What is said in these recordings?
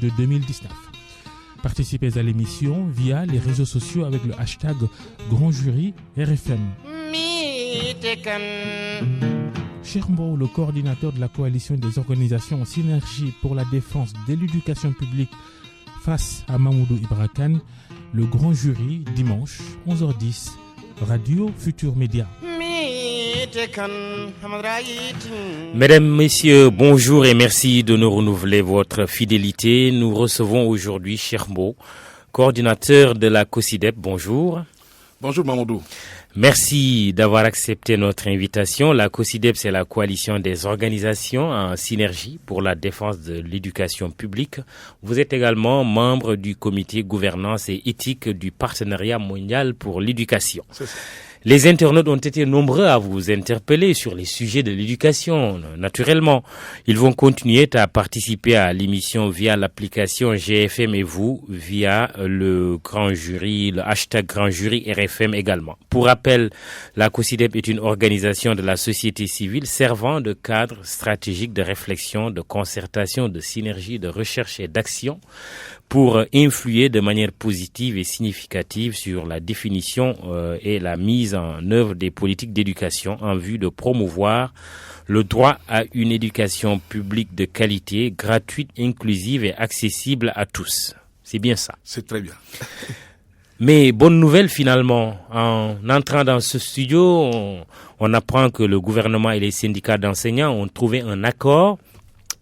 de 2019. Participez à l'émission via les réseaux sociaux avec le hashtag Grand Jury RFM. Chermbo, le coordinateur de la coalition des organisations en synergie pour la défense de l'éducation publique face à Mamoudou Ibra Kane, le grand jury, dimanche, 11h10, Radio Futur Média. Mesdames, Messieurs, bonjour et merci de nous renouveler votre fidélité. Nous recevons aujourd'hui Chermbo, coordinateur de la COSYDEP. Bonjour. Bonjour Mamoudou. Merci d'avoir accepté notre invitation. La COSYDEP, c'est la coalition des organisations en synergie pour la défense de l'éducation publique. Vous êtes également membre du comité gouvernance et éthique du partenariat mondial pour l'éducation. C'est ça. Les internautes ont été nombreux à vous interpeller sur les sujets de l'éducation. Naturellement, ils vont continuer à participer à l'émission via l'application GFM et vous via le grand jury, le hashtag grand jury RFM également. Pour rappel, la COSYDEP est une organisation de la société civile servant de cadre stratégique de réflexion, de concertation, de synergie, de recherche et d'action pour influer de manière positive et significative sur la définition et la mise en œuvre des politiques d'éducation en vue de promouvoir le droit à une éducation publique de qualité, gratuite, inclusive et accessible à tous. C'est bien ça. C'est très bien. Mais bonne nouvelle finalement, en entrant dans ce studio, on apprend que le gouvernement et les syndicats d'enseignants ont trouvé un accord.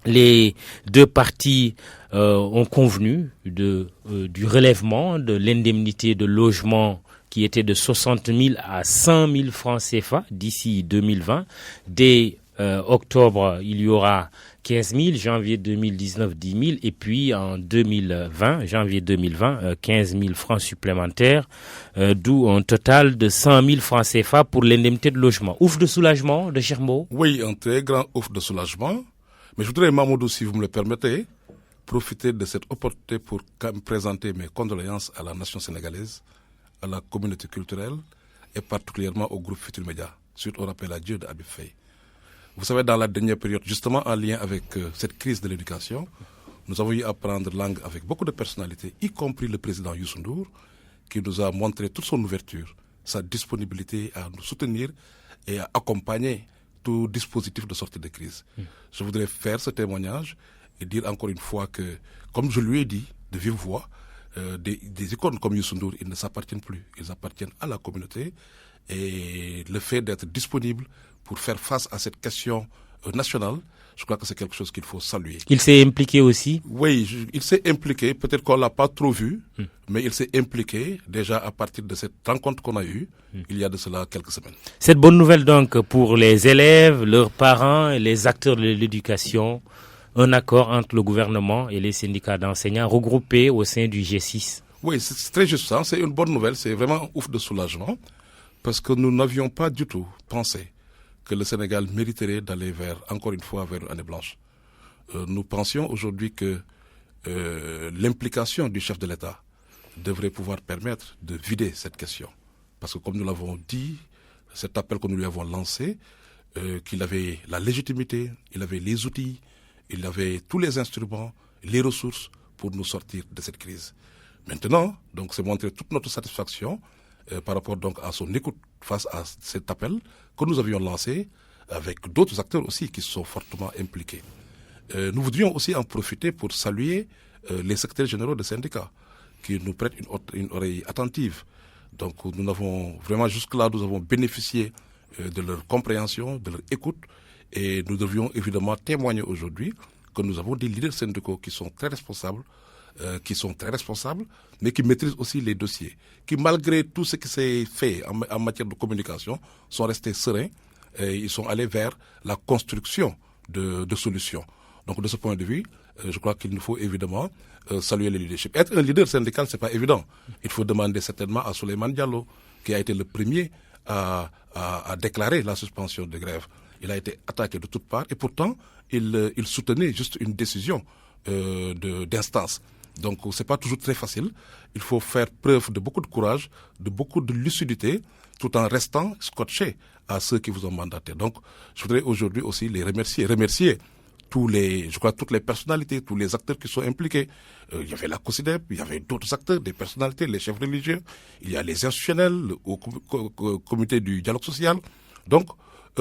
Les deux parties ont convenu du relèvement de l'indemnité de logement qui était de 60 000 à 100 000 francs CFA d'ici 2020. Dès octobre, il y aura 15 000, janvier 2019, 10 000, et puis en 2020, janvier 2020, 15 000 francs supplémentaires, d'où un total de 100 000 francs CFA pour l'indemnité de logement. Ouf de soulagement de Chermbo? Oui, un très grand ouf de soulagement. Mais je voudrais, Mamoudou, si vous me le permettez, profiter de cette opportunité pour présenter mes condoléances à la nation sénégalaise, à la communauté culturelle et particulièrement au groupe Futur Média, suite au rappel à Dieu de Habib Faye. Vous savez, dans la dernière période, justement en lien avec cette crise de l'éducation, nous avons eu à prendre langue avec beaucoup de personnalités, y compris le président Youssou N'Dour, qui nous a montré toute son ouverture, sa disponibilité à nous soutenir et à accompagner tout dispositif de sortie de crise. Je voudrais faire ce témoignage et dire encore une fois que, comme je lui ai dit de vive voix, des icônes comme Youssou N'Dour, ils ne s'appartiennent plus, ils appartiennent à la communauté, et le fait d'être disponible pour faire face à cette question nationale, je crois que c'est quelque chose qu'il faut saluer. Il s'est impliqué aussi? Oui, il s'est impliqué, peut-être qu'on ne l'a pas trop vu, mais il s'est impliqué déjà à partir de cette rencontre qu'on a eue, il y a de cela quelques semaines. Cette bonne nouvelle donc pour les élèves, leurs parents et les acteurs de l'éducation, un accord entre le gouvernement et les syndicats d'enseignants regroupés au sein du G6. Oui, c'est très juste, hein, c'est une bonne nouvelle, c'est vraiment un ouf de soulagement, parce que nous n'avions pas du tout pensé que le Sénégal mériterait d'aller encore une fois, vers une année blanche. Nous pensions aujourd'hui que l'implication du chef de l'État devrait pouvoir permettre de vider cette question. Parce que comme nous l'avons dit, cet appel que nous lui avons lancé, qu'il avait la légitimité, il avait les outils, il avait tous les instruments, les ressources pour nous sortir de cette crise. Maintenant, donc, c'est montrer toute notre satisfaction par rapport donc à son écoute face à cet appel que nous avions lancé avec d'autres acteurs aussi qui sont fortement impliqués. Nous voudrions aussi en profiter pour saluer les secrétaires généraux des syndicats qui nous prêtent une oreille attentive. Donc nous avons vraiment jusque-là, nous avons bénéficié de leur compréhension, de leur écoute, et nous devions évidemment témoigner aujourd'hui que nous avons des leaders syndicaux qui sont très responsables, mais qui maîtrisent aussi les dossiers, qui malgré tout ce qui s'est fait en matière de communication, sont restés sereins et ils sont allés vers la construction de solutions. Donc de ce point de vue, je crois qu'il nous faut évidemment saluer le leadership. Être un leader syndical, c'est pas évident. Il faut demander certainement à Souleymane Diallo, qui a été le premier à déclarer la suspension de grève. Il a été attaqué de toutes parts et pourtant il soutenait juste une décision d'instance. Donc c'est pas toujours très facile. Il faut faire preuve de beaucoup de courage, de beaucoup de lucidité, tout en restant scotché à ceux qui vous ont mandaté. Donc je voudrais aujourd'hui aussi les remercier toutes les personnalités, tous les acteurs qui sont impliqués. Il y avait la COSIDEP, il y avait d'autres acteurs, des personnalités, les chefs religieux, il y a les institutionnels, le comité du dialogue social. Donc,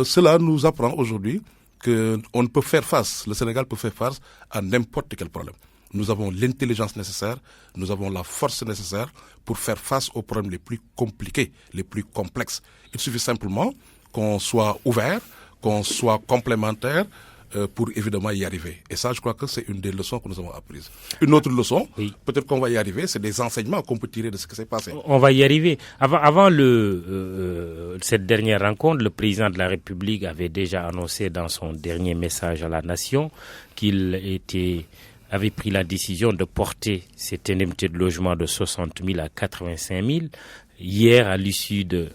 cela nous apprend aujourd'hui qu'on ne peut faire face, le Sénégal peut faire face à n'importe quel problème. Nous avons l'intelligence nécessaire, nous avons la force nécessaire pour faire face aux problèmes les plus compliqués, les plus complexes. Il suffit simplement qu'on soit ouvert, qu'on soit complémentaire pour évidemment y arriver. Et ça, je crois que c'est une des leçons que nous avons apprises. Une autre leçon, peut-être qu'on va y arriver, c'est des enseignements qu'on peut tirer de ce qui s'est passé. On va y arriver. Avant cette dernière rencontre, le président de la République avait déjà annoncé dans son dernier message à la nation qu'il avait pris la décision de porter cette indemnité de logement de 60 000 à 85 000. Hier, à l'issue de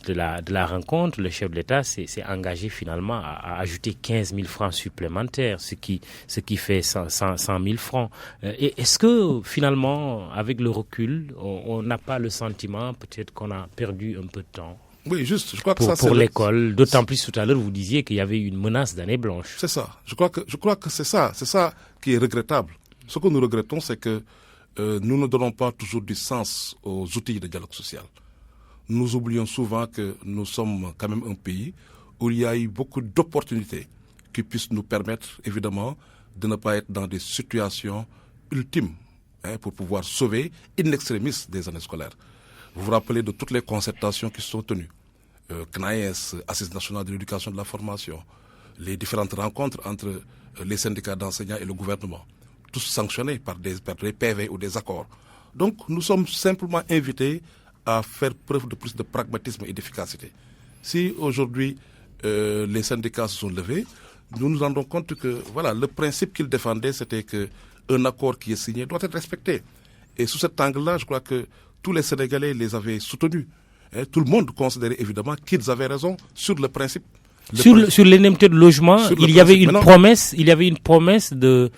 la rencontre, le chef de l'État s'est engagé finalement à ajouter 15 000 francs supplémentaires, ce qui fait 100 000 francs. Et est-ce que finalement, avec le recul, on n'a pas le sentiment peut-être qu'on a perdu un peu de temps? Oui, juste, je crois que pour l'école, d'autant plus tout à l'heure, vous disiez qu'il y avait une menace d'année blanche. C'est ça. Je crois que c'est ça qui est regrettable. Ce que nous regrettons, c'est que nous ne donnons pas toujours du sens aux outils de dialogue social. Nous oublions souvent que nous sommes quand même un pays où il y a eu beaucoup d'opportunités qui puissent nous permettre, évidemment, de ne pas être dans des situations ultimes pour pouvoir sauver in extremis des années scolaires. Vous vous rappelez de toutes les concertations qui se sont tenues. CNAES, Assise nationale de l'éducation et de la formation, les différentes rencontres entre les syndicats d'enseignants et le gouvernement, tous sanctionnés par des PV ou des accords. Donc, nous sommes simplement invités à faire preuve de plus de pragmatisme et d'efficacité. Si aujourd'hui les syndicats se sont levés, nous nous rendons compte que voilà, le principe qu'ils défendaient, c'était qu'un accord qui est signé doit être respecté. Et sous cet angle-là, je crois que tous les Sénégalais les avaient soutenus. Tout le monde considérait évidemment qu'ils avaient raison sur le principe. Sur l'indemnité de logement, il y avait une promesse de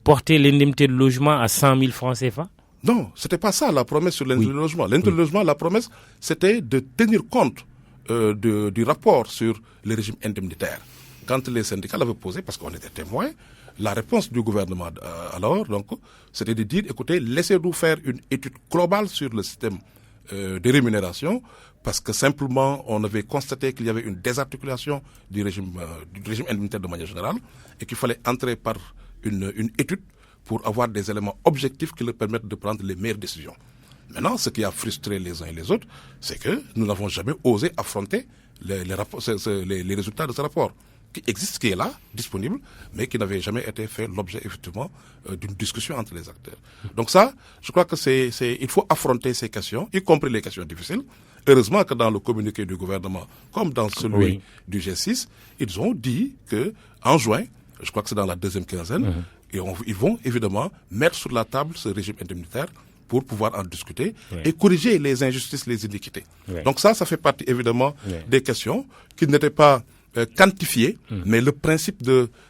porter l'indemnité de logement à 100 000 francs CFA? Non, c'était pas ça la promesse sur l'indemnité de logement. L'indemnité de logement, la promesse, c'était de tenir compte du rapport sur le régime indemnitaire. Quand les syndicats l'avaient posé, parce qu'on était témoins, la réponse du gouvernement alors, donc, c'était de dire, écoutez, laissez-nous faire une étude globale sur le système de rémunération, parce que simplement, on avait constaté qu'il y avait une désarticulation du régime indemnitaire de manière générale, et qu'il fallait entrer par une étude pour avoir des éléments objectifs qui leur permettent de prendre les meilleures décisions. Maintenant, ce qui a frustré les uns et les autres, c'est que nous n'avons jamais osé affronter les résultats de ce rapport, qui existe, qui est là, disponible, mais qui n'avait jamais été fait l'objet, effectivement, d'une discussion entre les acteurs. Donc ça, je crois que il faut affronter ces questions, y compris les questions difficiles. Heureusement que dans le communiqué du gouvernement, comme dans celui du G6, ils ont dit que en juin, je crois que c'est dans la deuxième quinzaine, et ils vont évidemment mettre sur la table ce régime indemnitaire pour pouvoir en discuter et corriger les injustices, les iniquités. Donc ça fait partie évidemment des questions qui n'étaient pas quantifiées, mais le principe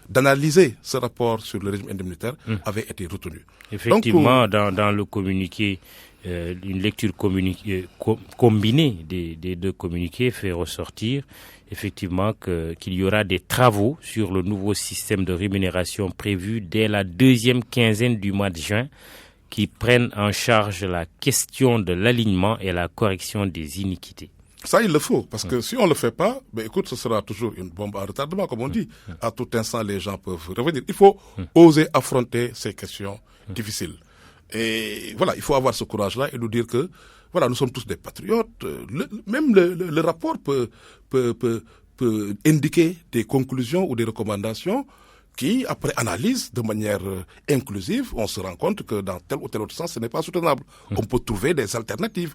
d'analyser ce rapport sur le régime indemnitaire avait été retenu. Effectivement, dans le communiqué, une lecture combinée des deux communiqués fait ressortir effectivement qu'il y aura des travaux sur le nouveau système de rémunération prévu dès la deuxième quinzaine du mois de juin, qui prennent en charge la question de l'alignement et la correction des iniquités. Ça, il le faut, parce que si on ne le fait pas, écoute, ce sera toujours une bombe à retardement, comme on dit. À tout instant, les gens peuvent revenir. Il faut oser affronter ces questions difficiles. Et voilà, il faut avoir ce courage-là et nous dire que, voilà, nous sommes tous des patriotes. Même le rapport peut indiquer des conclusions ou des recommandations qui, après analyse de manière inclusive, on se rend compte que dans tel ou tel autre sens, ce n'est pas soutenable. On peut trouver des alternatives.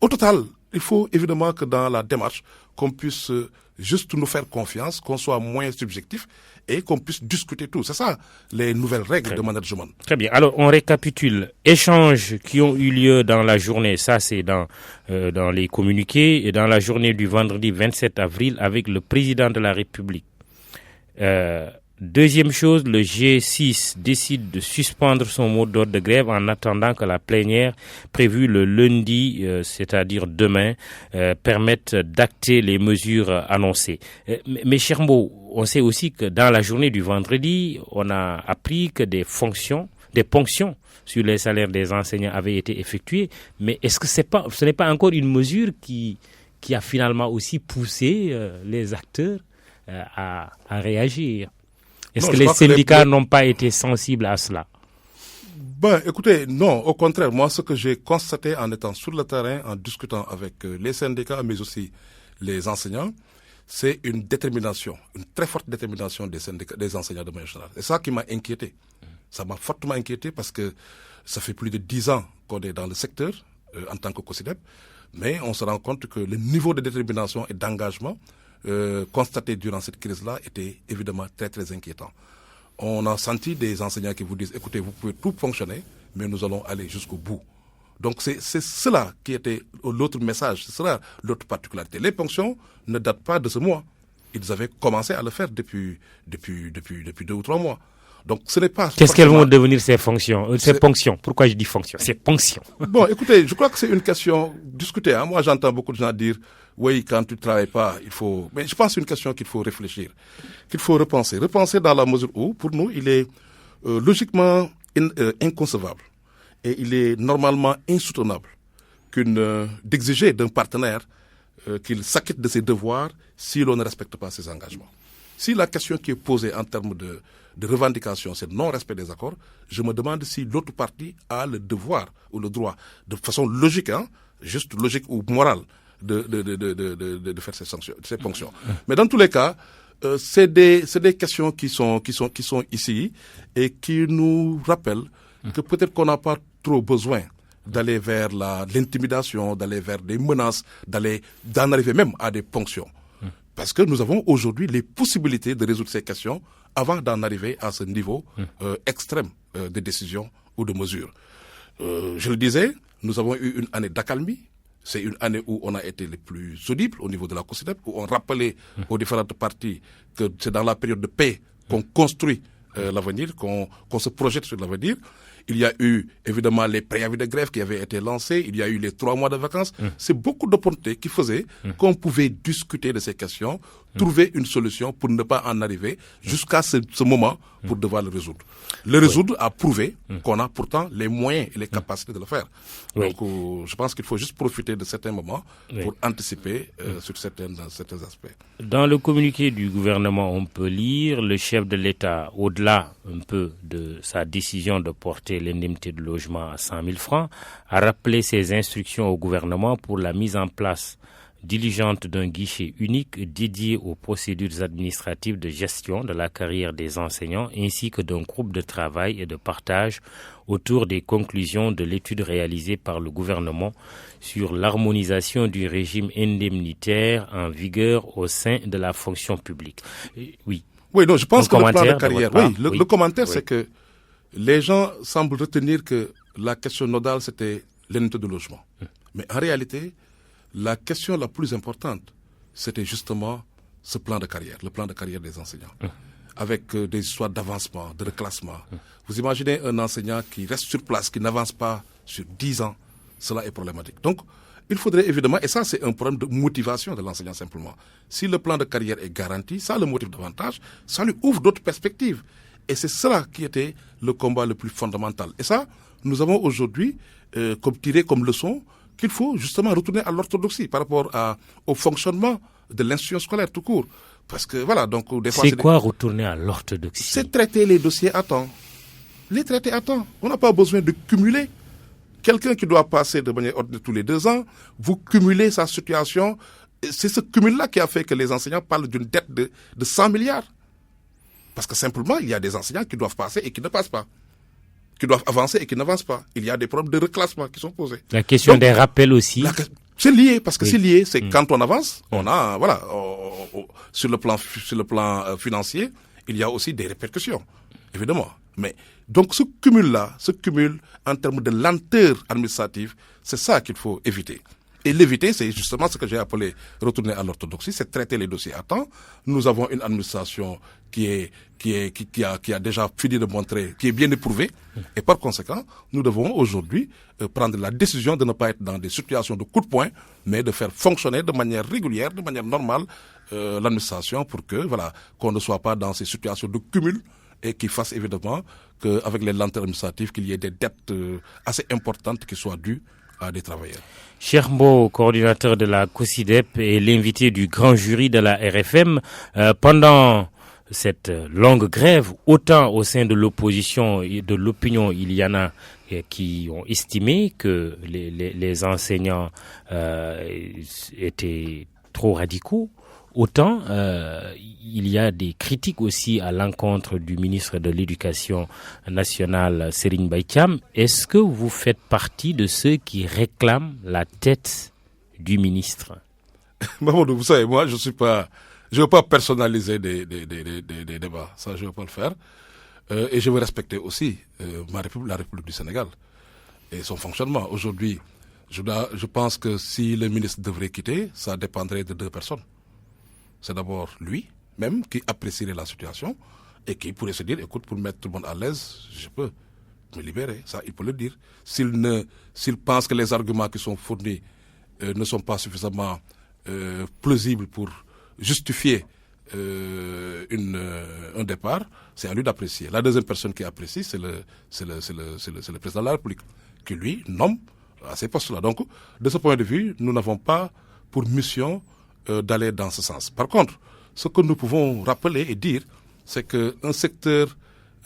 Au total, il faut évidemment que dans la démarche, qu'on puisse juste nous faire confiance, qu'on soit moins subjectif et qu'on puisse discuter tout. C'est ça, les nouvelles règles de management. Très bien. Alors, on récapitule. Échanges qui ont eu lieu dans la journée, ça c'est dans les communiqués, et dans la journée du vendredi 27 avril avec le président de la République. Deuxième chose, le G6 décide de suspendre son mot d'ordre de grève en attendant que la plénière prévue le lundi, c'est-à-dire demain, permette d'acter les mesures annoncées. Mais Chermbo, on sait aussi que dans la journée du vendredi, on a appris que des ponctions sur les salaires des enseignants avaient été effectuées. Mais est-ce que ce n'est pas encore une mesure qui a finalement aussi poussé les acteurs à réagir? Est-ce que les syndicats n'ont pas été sensibles à cela? Ben, écoutez, non, au contraire. Moi, ce que j'ai constaté en étant sur le terrain, en discutant avec les syndicats, mais aussi les enseignants, c'est une détermination, une très forte détermination des enseignants de manière générale. C'est ça qui m'a inquiété. Ça m'a fortement inquiété parce que ça fait plus de 10 ans qu'on est dans le secteur en tant que COSYDEP, mais on se rend compte que le niveau de détermination et d'engagement constaté durant cette crise-là était évidemment très très inquiétant. On a senti des enseignants qui vous disent, écoutez, vous pouvez tout fonctionner, mais nous allons aller jusqu'au bout. Donc c'est cela qui était l'autre message, c'est cela l'autre particularité. Les ponctions ne datent pas de ce mois. Ils avaient commencé à le faire depuis 2 ou 3 mois. Donc ce n'est pas... Qu'est-ce qu'elles vont devenir ces fonctions, ces ponctions? Pourquoi je dis fonctions? C'est ponctions. Bon, écoutez, je crois que c'est une question discutée. Hein. Moi, j'entends beaucoup de gens dire, oui, quand tu ne travailles pas, il faut... Mais je pense que c'est une question qu'il faut réfléchir, qu'il faut repenser. Repenser dans la mesure où, pour nous, il est logiquement inconcevable et il est normalement insoutenable d'exiger d'un partenaire qu'il s'acquitte de ses devoirs si l'on ne respecte pas ses engagements. Si la question qui est posée en termes de revendication, c'est non-respect des accords, je me demande si l'autre partie a le devoir ou le droit, de façon logique, hein, juste logique ou morale, de faire ces ponctions. Mais dans tous les cas, c'est des questions qui sont ici et qui nous rappellent que peut-être qu'on n'a pas trop besoin d'aller vers l'intimidation, d'aller vers des menaces, d'en arriver même à des ponctions. Parce que nous avons aujourd'hui les possibilités de résoudre ces questions avant d'en arriver à ce niveau extrême de décision ou de mesure. Je le disais, nous avons eu une année d'accalmie. C'est une année où on a été les plus audibles au niveau de la COSYDEP, où on rappelait aux différentes parties que c'est dans la période de paix qu'on construit l'avenir, qu'on se projette sur l'avenir. Il y a eu évidemment les préavis de grève qui avaient été lancés, il y a eu les 3 mois de vacances. C'est beaucoup d'opportunités qui faisaient qu'on pouvait discuter de ces questions, trouver une solution pour ne pas en arriver jusqu'à ce moment pour devoir le résoudre. Le résoudre a prouvé qu'on a pourtant les moyens et les capacités de le faire. Donc je pense qu'il faut juste profiter de certains moments pour anticiper sur certains aspects. Dans le communiqué du gouvernement, on peut lire le chef de l'État, au-delà un peu de sa décision de porter l'indemnité de logement à 100 000 francs, a rappelé ses instructions au gouvernement pour la mise en place diligente d'un guichet unique dédié aux procédures administratives de gestion de la carrière des enseignants ainsi que d'un groupe de travail et de partage autour des conclusions de l'étude réalisée par le gouvernement sur l'harmonisation du régime indemnitaire en vigueur au sein de la fonction publique. Oui, non, je pense que le plan de carrière, le commentaire, c'est que les gens semblent retenir que la question nodale, c'était l'indemnité de logement. Mais en réalité, la question la plus importante, c'était justement ce plan de carrière, le plan de carrière des enseignants, avec des histoires d'avancement, de reclassement. Vous imaginez un enseignant qui reste sur place, qui n'avance pas sur 10 ans, cela est problématique. Donc, il faudrait évidemment, et ça c'est un problème de motivation de l'enseignant simplement, si le plan de carrière est garanti, ça le motive davantage, ça lui ouvre d'autres perspectives. Et c'est cela qui était le combat le plus fondamental. Et ça, nous avons aujourd'hui tiré comme leçon qu'il faut justement retourner à l'orthodoxie par rapport au fonctionnement de l'institution scolaire tout court. Parce que voilà, donc des fois... C'est quoi retourner à l'orthodoxie? C'est traiter les dossiers à temps. Les traiter à temps. On n'a pas besoin de cumuler. Quelqu'un qui doit passer de manière ordinaire tous les 2 ans, vous cumulez sa situation. C'est ce cumul-là qui a fait que les enseignants parlent d'une dette de 100 milliards. Parce que simplement, il y a des enseignants qui doivent passer et qui ne passent pas. Qui doivent avancer et qui n'avancent pas. Il y a des problèmes de reclassement qui sont posés. La question donc, des rappels aussi. C'est lié, parce que c'est lié. C'est quand on avance, on a, voilà, sur le plan financier, il y a aussi des répercussions, évidemment. Mais, donc ce cumul en termes de lenteur administrative, c'est ça qu'il faut éviter. Et l'éviter, c'est justement ce que j'ai appelé retourner à l'orthodoxie, c'est traiter les dossiers à temps. Nous avons une administration qui a déjà fini de montrer, qui est bien éprouvée. Et par conséquent, nous devons aujourd'hui prendre la décision de ne pas être dans des situations de coup de poing, mais de faire fonctionner de manière régulière, de manière normale, l'administration pour que, voilà, qu'on ne soit pas dans ces situations de cumul et qui fasse évidemment qu'avec les lenteurs administratives, qu'il y ait des dettes assez importantes qui soient dues à des travailleurs. Cheikh Mbow, coordinateur de la COSYDEP et l'invité du grand jury de la RFM, pendant cette longue grève, autant au sein de l'opposition et de l'opinion, il y en a qui ont estimé que les enseignants étaient trop radicaux. Autant, il y a des critiques aussi à l'encontre du ministre de l'Éducation nationale, Serigne Mbaye Thiam. Est-ce que vous faites partie de ceux qui réclament la tête du ministre? Mamadou, vous savez, moi, je veux pas personnaliser des débats. Ça, je veux pas le faire. Et je veux respecter aussi la République du Sénégal et son fonctionnement. Aujourd'hui, je pense que si le ministre devrait quitter, ça dépendrait de deux personnes. C'est d'abord lui, même, qui apprécierait la situation et qui pourrait se dire, écoute, pour mettre tout le monde à l'aise, je peux me libérer. Ça, il peut le dire. S'il pense que les arguments qui sont fournis ne sont pas suffisamment plausibles pour justifier un départ, c'est à lui d'apprécier. La deuxième personne qui apprécie, c'est le président de la République, qui lui nomme à ces postes-là. Donc, de ce point de vue, nous n'avons pas pour mission d'aller dans ce sens. Par contre, ce que nous pouvons rappeler et dire, c'est que le secteur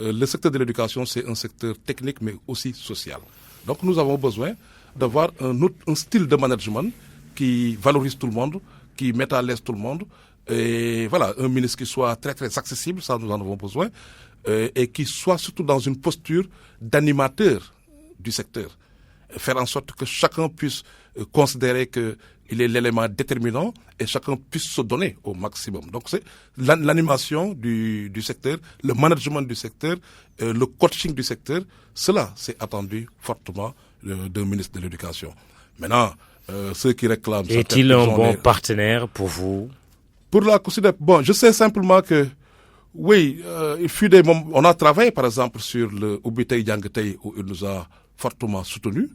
de l'éducation, c'est un secteur technique, mais aussi social. Donc, nous avons besoin d'avoir un style de management qui valorise tout le monde, qui met à l'aise tout le monde, et voilà, un ministre qui soit très très accessible, ça nous en avons besoin, et qui soit surtout dans une posture d'animateur du secteur. Faire en sorte que chacun puisse considérer qu'il est l'élément déterminant et chacun puisse se donner au maximum. Donc c'est l'animation du secteur, le management du secteur, le coaching du secteur. Cela, c'est attendu fortement d'un ministre de l'Éducation. Maintenant, ceux qui réclament... Est-il un bon partenaire pour vous? Pour la COSYDEP, bon, je sais simplement que, oui, il fut des moments... On a travaillé, par exemple, sur le Oubitei Diangetei, où il nous a fortement soutenus.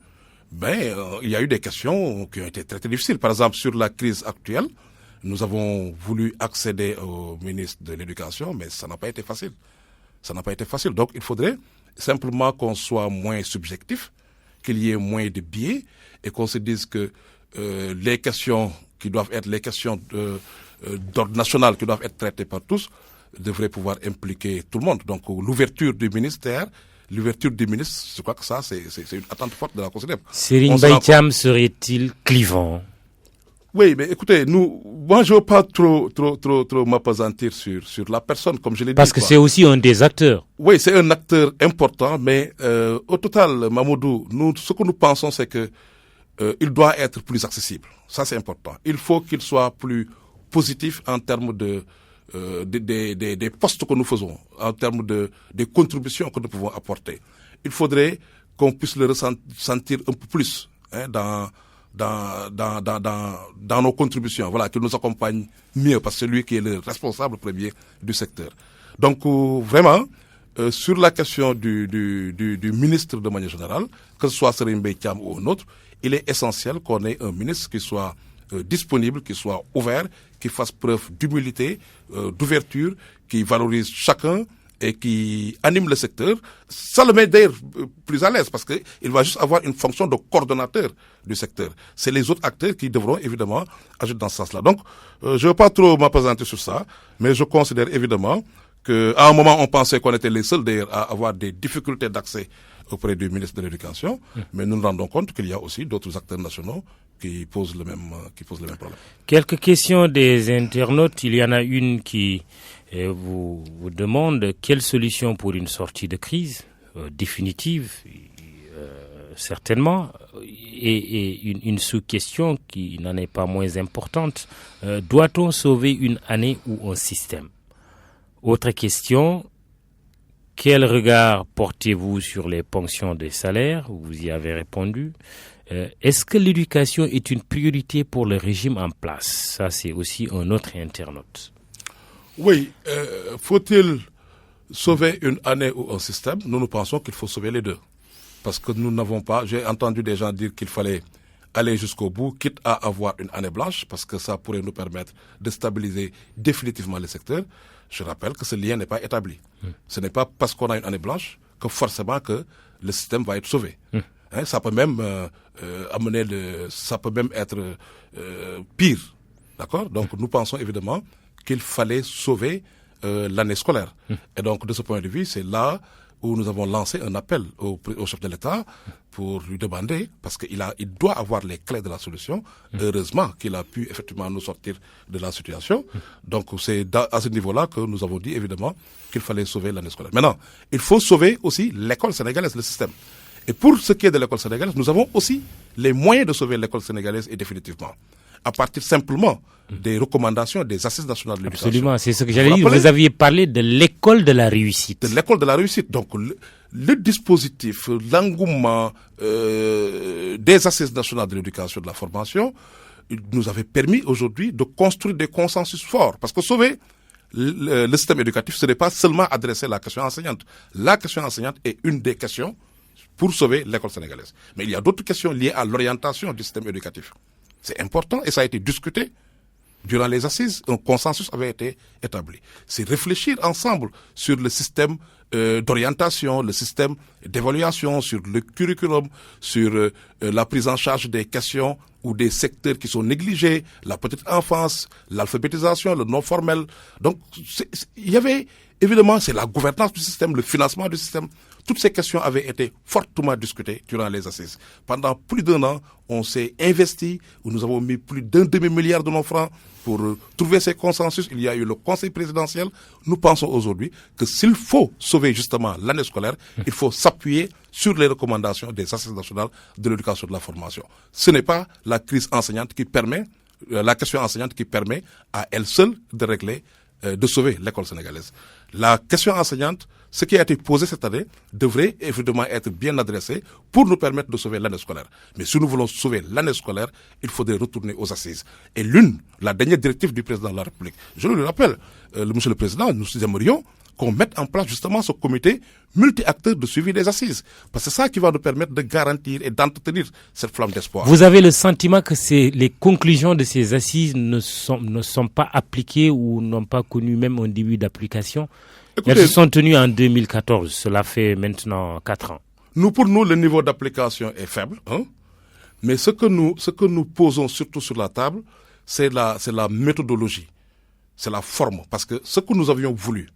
Mais il y a eu des questions qui ont été très, très difficiles. Par exemple, sur la crise actuelle, nous avons voulu accéder au ministre de l'Éducation, mais ça n'a pas été facile. Ça n'a pas été facile. Donc, il faudrait simplement qu'on soit moins subjectif, qu'il y ait moins de biais, et qu'on se dise que les questions qui doivent être les questions d'ordre national, qui doivent être traitées par tous, devraient pouvoir impliquer tout le monde. Donc, l'ouverture du ministère... L'ouverture du ministre, je crois que ça, c'est une attente forte de la COSYDEP. Serigne Mbaye Thiam serait-il clivant? Oui, mais écoutez, moi, je ne veux pas trop m'appesantir sur la personne, comme je l'ai dit. Parce que c'est aussi un des acteurs. Oui, c'est un acteur important, mais au total, Mamadou, ce que nous pensons, c'est que il doit être plus accessible. Ça, c'est important. Il faut qu'il soit plus positif en termes des postes que nous faisons, en termes des contributions que nous pouvons apporter. Il faudrait qu'on puisse le ressentir un peu plus dans nos contributions. Voilà, qu'il nous accompagne mieux, parce que c'est lui qui est le responsable premier du secteur. Donc, vraiment, sur la question du ministre de manière générale, que ce soit Serigne Mbaye Thiam ou un autre, il est essentiel qu'on ait un ministre qui soit disponible, qui soit ouvert, qui fasse preuve d'humilité, d'ouverture, qui valorise chacun et qui anime le secteur. Ça le met d'ailleurs plus à l'aise parce qu'il va juste avoir une fonction de coordonnateur du secteur. C'est les autres acteurs qui devront évidemment agir dans ce sens-là. Donc, je ne veux pas trop m'appesantir sur ça, mais je considère évidemment qu'à un moment, on pensait qu'on était les seuls d'ailleurs à avoir des difficultés d'accès auprès du ministre de l'Éducation, mais nous nous rendons compte qu'il y a aussi d'autres acteurs nationaux qui posent le même problème. Quelques questions des internautes. Il y en a une qui vous demande quelle solution pour une sortie de crise définitive, certainement, et une sous-question qui n'en est pas moins importante. Doit-on sauver une année ou un système? Autre question, Quel regard portez-vous sur les ponctions des salaires? Vous y avez répondu. Est-ce que l'éducation est une priorité pour le régime en place? Ça, c'est aussi un autre internaute. Oui, faut-il sauver une année ou un système? Nous pensons qu'il faut sauver les deux. Parce que nous n'avons pas, j'ai entendu des gens dire qu'il fallait aller jusqu'au bout, quitte à avoir une année blanche, parce que ça pourrait nous permettre de stabiliser définitivement le secteur. Je rappelle que ce lien n'est pas établi. Ce n'est pas parce qu'on a une année blanche que forcément que le système va être sauvé. Hein, ça peut même ça peut même être pire. D'accord? Donc nous pensons évidemment qu'il fallait sauver l'année scolaire. Et donc de ce point de vue, c'est là où nous avons lancé un appel au chef de l'État pour lui demander, parce qu'il doit avoir les clés de la solution. Heureusement qu'il a pu effectivement nous sortir de la situation. Donc c'est à ce niveau-là que nous avons dit évidemment qu'il fallait sauver l'année scolaire. Maintenant, il faut sauver aussi l'école sénégalaise, le système. Et pour ce qui est de l'école sénégalaise, nous avons aussi les moyens de sauver l'école sénégalaise et définitivement. À partir simplement des recommandations des assises nationales de l'éducation. Absolument, c'est ce que j'allais dire. Vous aviez parlé de l'école de la réussite. De l'école de la réussite. Donc, le dispositif, l'engouement des assises nationales de l'éducation et de la formation nous avait permis aujourd'hui de construire des consensus forts. Parce que sauver le système éducatif, ce n'est pas seulement adresser la question enseignante. La question enseignante est une des questions pour sauver l'école sénégalaise. Mais il y a d'autres questions liées à l'orientation du système éducatif. C'est important et ça a été discuté durant les assises. Un consensus avait été établi. C'est réfléchir ensemble sur le système d'orientation, le système d'évaluation, sur le curriculum, sur la prise en charge des questions ou des secteurs qui sont négligés, la petite enfance, l'alphabétisation, le non formel. Donc, il y avait, évidemment, c'est la gouvernance du système, le financement du système. Toutes ces questions avaient été fortement discutées durant les assises. Pendant plus d'1 an, on s'est investi, où nous avons mis plus d'1 demi-milliard de nos francs pour trouver ces consensus. Il y a eu le conseil présidentiel. Nous pensons aujourd'hui que s'il faut sauver justement l'année scolaire, il faut s'appuyer sur les recommandations des assises nationales de l'éducation et de la formation. Ce n'est pas la crise enseignante qui permet, la question enseignante qui permet à elle seule de régler, de sauver l'école sénégalaise. La question enseignante, ce qui a été posé cette année, devrait évidemment être bien adressé pour nous permettre de sauver l'année scolaire. Mais si nous voulons sauver l'année scolaire, il faudrait retourner aux assises. Et la dernière directive du président de la République, je le rappelle, monsieur le président, nous aimerions qu'on mette en place justement ce comité multi-acteurs de suivi des assises. Parce que c'est ça qui va nous permettre de garantir et d'entretenir cette flamme d'espoir. Vous avez le sentiment que les conclusions de ces assises ne sont pas appliquées ou n'ont pas connu même un début d'application? Écoutez, elles se sont tenues en 2014, cela fait maintenant 4 ans. Pour nous, le niveau d'application est faible. Hein? Mais ce que nous posons surtout sur la table, c'est la méthodologie, c'est la forme. Parce que ce que nous avions voulu,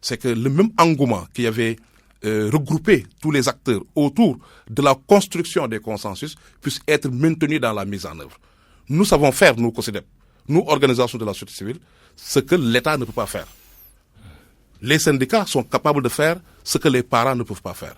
c'est que le même engouement qui avait regroupé tous les acteurs autour de la construction des consensus puisse être maintenu dans la mise en œuvre. Nous savons faire, nous, COSYDEP, nous, organisations de la société civile, ce que l'État ne peut pas faire. Les syndicats sont capables de faire ce que les parents ne peuvent pas faire.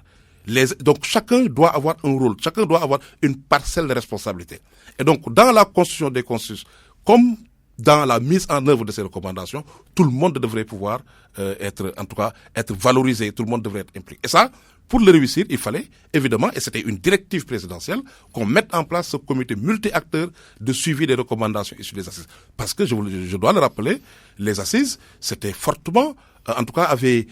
Donc chacun doit avoir un rôle, chacun doit avoir une parcelle de responsabilité. Et donc dans la construction des consensus, comme dans la mise en œuvre de ces recommandations, tout le monde devrait pouvoir être valorisé, tout le monde devrait être impliqué. Et ça, pour le réussir, il fallait évidemment, et c'était une directive présidentielle, qu'on mette en place ce comité multi-acteurs de suivi des recommandations issues des assises. Parce que, je dois le rappeler, les assises, c'était fortement, en tout cas, avait